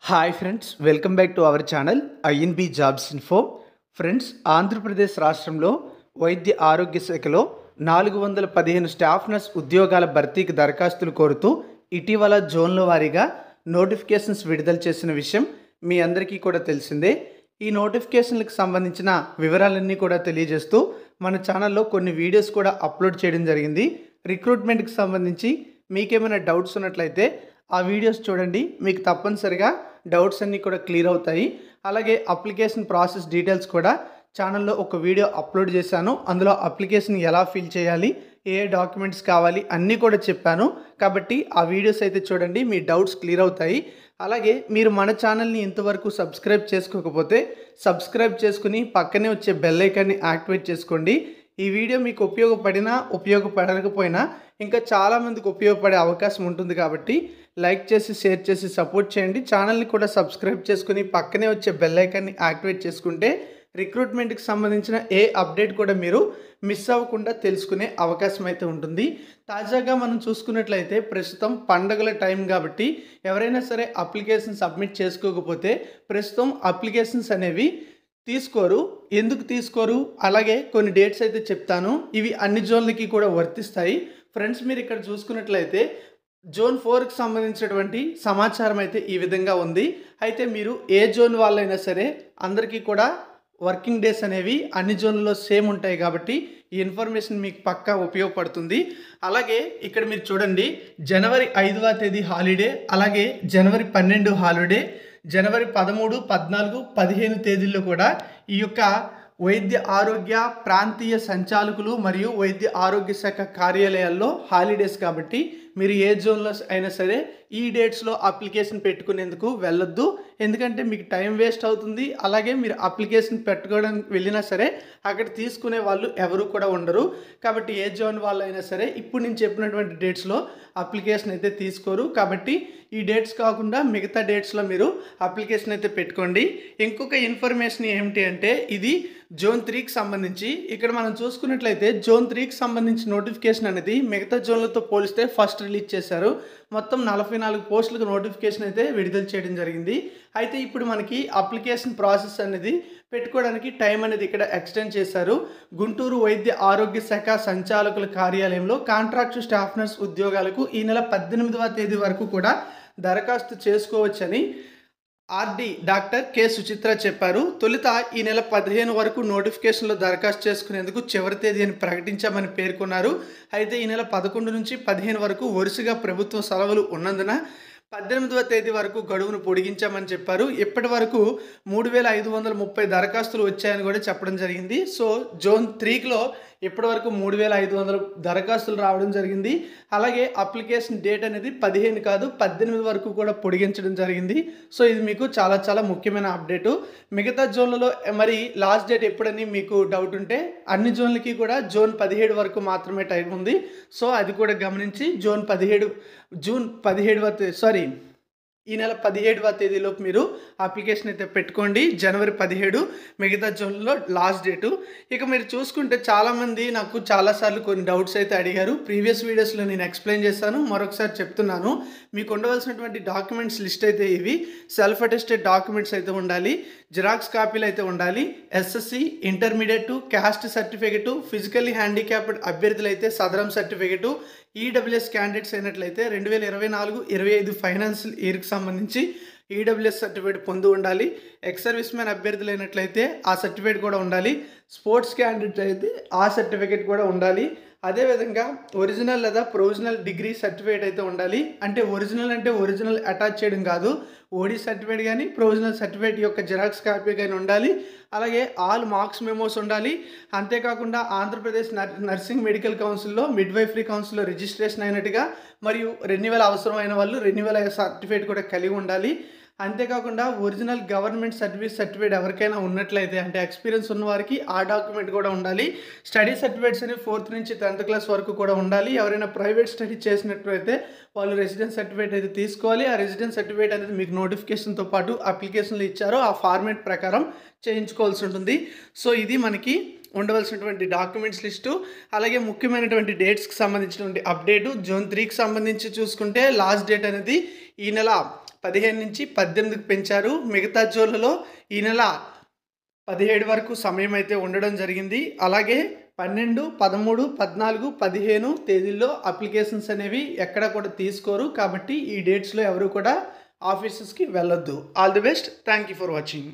Hi friends, welcome back to our channel INB jobs info. Friends, Andhra Pradesh రాష్ట్రంలో వైద్య ఆరోగ్య శాఖలో 415 స్టాఫ్ నర్స్ ఉద్యోగాల భర్తీకి దరఖాస్తులు కోరుతూ ఇటీవల జోన్ల వారీగా నోటిఫికేషన్స్ విడుదల చేసిన విషయం మీ అందరికీ కూడా తెలిసిందే. ఈ నోటిఫికేషన్లకు సంబంధించిన వివరాలన్నీ కూడా తెలియజేస్తూ మన ఛానల్లో కొన్ని వీడియోస్ కూడా అప్లోడ్ చేయడం జరిగింది. రిక్రూట్మెంట్కి సంబంధించి మీకేమైనా డౌట్స్ ఉన్నట్లయితే ఆ వీడియోస్ చూడండి, మీకు తప్పనిసరిగా డౌట్స్ అన్నీ కూడా క్లియర్ అవుతాయి. అలాగే అప్లికేషన్ ప్రాసెస్ డీటెయిల్స్ కూడా ఛానల్లో ఒక వీడియో అప్లోడ్ చేశాను. అందులో అప్లికేషన్ ఎలా ఫిల్ చేయాలి, ఏ డాక్యుమెంట్స్ కావాలి అన్నీ కూడా చెప్పాను. కాబట్టి ఆ వీడియోస్ అయితే చూడండి, మీ డౌట్స్ క్లియర్ అవుతాయి. అలాగే మీరు మన ఛానల్ని ఇంతవరకు సబ్స్క్రైబ్ చేసుకోకపోతే సబ్స్క్రైబ్ చేసుకుని పక్కనే వచ్చే బెల్ ఐకాన్ని యాక్టివేట్ చేసుకోండి. ఈ వీడియో మీకు ఉపయోగపడినా ఉపయోగపడకపోయినా ఇంకా చాలామందికి ఉపయోగపడే అవకాశం ఉంటుంది. కాబట్టి లైక్ చేసి షేర్ చేసి సపోర్ట్ చేయండి. ఛానల్ని కూడా సబ్స్క్రైబ్ చేసుకుని పక్కనే వచ్చే బెల్ ఐకాన్ని యాక్టివేట్ చేసుకుంటే రిక్రూట్మెంట్కి సంబంధించిన ఏ అప్డేట్ కూడా మీరు మిస్ అవ్వకుండా తెలుసుకునే అవకాశం అయితే ఉంటుంది. తాజాగా మనం చూసుకున్నట్లయితే ప్రస్తుతం పండగల టైం కాబట్టి ఎవరైనా సరే అప్లికేషన్ సబ్మిట్ చేసుకోకపోతే ప్రస్తుతం అప్లికేషన్స్ అనేవి తీసుకోరు. ఎందుకు తీసుకోరు, అలాగే కొన్ని డేట్స్ అయితే చెప్తాను. ఇవి అన్ని జోన్లకి కూడా వర్తిస్తాయి. ఫ్రెండ్స్, మీరు ఇక్కడ చూసుకున్నట్లయితే జోన్ 4కి సంబంధించినటువంటి సమాచారం అయితే ఈ విధంగా ఉంది. అయితే మీరు ఏ జోన్ వాళ్ళైనా సరే అందరికీ కూడా వర్కింగ్ డేస్ అనేవి అన్ని జోన్లలో సేమ్ ఉంటాయి కాబట్టి ఈ ఇన్ఫర్మేషన్ మీకు పక్కా ఉపయోగపడుతుంది. అలాగే ఇక్కడ మీరు చూడండి, జనవరి 5వ తేదీ హాలిడే, అలాగే జనవరి 12 హాలిడే, జనవరి 13, 14, 15 తేదీల్లో కూడా ఈ యొక్క వైద్య ఆరోగ్య ప్రాంతీయ సంచాలకులు మరియు వైద్య ఆరోగ్య శాఖ కార్యాలయాల్లో హాలిడేస్ కాబట్టి మీరు ఏ జోన్లో అయినా సరే ఈ డేట్స్లో అప్లికేషన్ పెట్టుకునేందుకు వెళ్ళొద్దు. ఎందుకంటే మీకు టైం వేస్ట్ అవుతుంది. అలాగే మీరు అప్లికేషన్ పెట్టుకోవడానికి వెళ్ళినా సరే అక్కడ తీసుకునే వాళ్ళు ఎవరు కూడా ఉండరు. కాబట్టి ఏ జోన్ వాళ్ళు అయినా సరే ఇప్పుడు నేను చెప్పినటువంటి డేట్స్లో అప్లికేషన్ అయితే తీసుకోరు. కాబట్టి ఈ డేట్స్ కాకుండా మిగతా డేట్స్లో మీరు అప్లికేషన్ అయితే పెట్టుకోండి. ఇంకొక ఇన్ఫర్మేషన్ ఏమిటి అంటే ఇది జోన్ 3కి సంబంధించి. ఇక్కడ మనం చూసుకున్నట్లయితే జోన్ 3కి సంబంధించి నోటిఫికేషన్ అనేది మిగతా జోన్లతో పోలిస్తే ఫస్ట్ రిలీజ్ చేశారు. మొత్తం 44 పోస్టులకు నోటిఫికేషన్ అయితే విడుదల చేయడం జరిగింది. అయితే ఇప్పుడు మనకి అప్లికేషన్ ప్రాసెస్ అనేది పెట్టుకోవడానికి టైం అనేది ఇక్కడ ఎక్స్టెండ్ చేశారు. గుంటూరు వైద్య ఆరోగ్య శాఖ సంచాలకుల కార్యాలయంలో కాంట్రాక్టు స్టాఫ్ నర్స్ ఉద్యోగాలకు ఈ నెల 18వ తేదీ వరకు కూడా దరఖాస్తు చేసుకోవచ్చని ఆర్డి డాక్టర్ కె సుచిత్ర చెప్పారు. తొలుత ఈ నెల 15 వరకు నోటిఫికేషన్లో దరఖాస్తు చేసుకునేందుకు చివరి తేదీ అని ప్రకటించామని పేర్కొన్నారు. అయితే ఈ నెల 11 నుంచి 15 వరకు వరుసగా ప్రభుత్వ సెలవులు ఉన్నందున 18వ తేదీ వరకు గడువును పొడిగించామని చెప్పారు. ఇప్పటి వరకు 3530 దరఖాస్తులు వచ్చాయని కూడా చెప్పడం జరిగింది. సో జోన్ 3లో ఇప్పటి వరకు 3500 దరఖాస్తులు రావడం జరిగింది. అలాగే అప్లికేషన్ డేట్ అనేది 15 కాదు 18 వరకు కూడా పొడిగించడం జరిగింది. సో ఇది మీకు చాలా చాలా ముఖ్యమైన అప్డేటు. మిగతా జోన్లలో మరి లాస్ట్ డేట్ ఎప్పుడని మీకు డౌట్ ఉంటే అన్ని జోన్లకి కూడా జూన్ 17 వరకు మాత్రమే టైం ఉంది. సో అది కూడా గమనించి ఈ నెల 17వ తేదీలోపు మీరు అప్లికేషన్ అయితే పెట్టుకోండి. జనవరి 17 మిగతా జోన్లో లాస్ట్ డేటు. ఇక మీరు చూసుకుంటే చాలామంది నాకు చాలాసార్లు కొన్ని డౌట్స్ అయితే అడిగారు. ప్రీవియస్ వీడియోస్లో నేను ఎక్స్ప్లెయిన్ చేశాను, మరొకసారి చెప్తున్నాను. మీకు ఉండవలసినటువంటి డాక్యుమెంట్స్ లిస్ట్ అయితే ఇవి. సెల్ఫ్ అటెస్టెడ్ డాక్యుమెంట్స్ అయితే ఉండాలి, జిరాక్స్ కాపీలు అయితే ఉండాలి, SSC intermediate caste certificate, physically handicapped అభ్యర్థులు అయితే సదరం సర్టిఫికెటు, ఈడబ్ల్యూఎస్ క్యాండిడేట్స్ అయినట్లయితే 2024-25 ఫైనాన్షియల్ ఇయర్కి సంబంధించి ఈడబ్ల్యూఎస్ సర్టిఫికేట్ పొంది ఉండాలి. ఎక్స్ సర్వీస్ మ్యాన్ అభ్యర్థులు అయినట్లయితే ఆ సర్టిఫికేట్ కూడా ఉండాలి. స్పోర్ట్స్ క్యాండిడేట్ అయితే ఆ సర్టిఫికేట్ కూడా ఉండాలి. అదేవిధంగా ఒరిజినల్ లేదా ప్రొవిజనల్ డిగ్రీ సర్టిఫికేట్ అయితే ఉండాలి. అంటే ఒరిజినల్ అటాచ్ చేయడం కాదు, ఓడి సర్టిఫికేట్ కానీ ప్రొవిజనల్ సర్టిఫికేట్ యొక్క జిరాక్స్ కాపీ కానీ ఉండాలి. అలాగే ఆల్ మార్క్స్ మెమోస్ ఉండాలి. అంతేకాకుండా ఆంధ్రప్రదేశ్ నర్సింగ్ మెడికల్ కౌన్సిల్లో మిడ్వైఫరీ కౌన్సిల్లో రిజిస్ట్రేషన్ అయినట్టుగా మరియు రెన్యువల్ అవసరమైన వాళ్ళు రెన్యువల్ సర్టిఫికేట్ కూడా కలిగి ఉండాలి. అంతేకాకుండా ఒరిజినల్ గవర్నమెంట్ సర్టిఫికేట్ ఎవరికైనా ఉన్నట్లయితే అంటే ఎక్స్పీరియన్స్ ఉన్న వారికి ఆ డాక్యుమెంట్ కూడా ఉండాలి. స్టడీ సర్టిఫికేట్స్ అనేవి 4th నుంచి 10th క్లాస్ వరకు కూడా ఉండాలి. ఎవరైనా ప్రైవేట్ స్టడీ చేసినట్లయితే వాళ్ళు రెసిడెన్స్ సర్టిఫికేట్ అయితే తీసుకోవాలి. ఆ రెసిడెన్స్ సర్టిఫికేట్ అనేది మీకు నోటిఫికేషన్తో పాటు అప్లికేషన్లు ఇచ్చారో ఆ ఫార్మేట్ ప్రకారం చేయించుకోవాల్సి ఉంటుంది. సో ఇది మనకి ఉండవలసినటువంటి డాక్యుమెంట్స్ లిస్టు. అలాగే ముఖ్యమైనటువంటి డేట్స్కి సంబంధించినటువంటి అప్డేటు. జోన్ 3కి సంబంధించి చూసుకుంటే లాస్ట్ డేట్ అనేది ఈ నెల 15 నుంచి 18కి పెంచారు. మిగతా జోన్లలో ఈ నెల 17 వరకు సమయం అయితే ఉండడం జరిగింది. అలాగే 12, 13, 14, 15 తేదీల్లో అప్లికేషన్స్ అనేవి ఎక్కడ కూడా తీసుకోరు. కాబట్టి ఈ డేట్స్లో ఎవరు కూడా ఆఫీసెస్కి వెళ్ళొద్దు. All the best. Thank you for watching.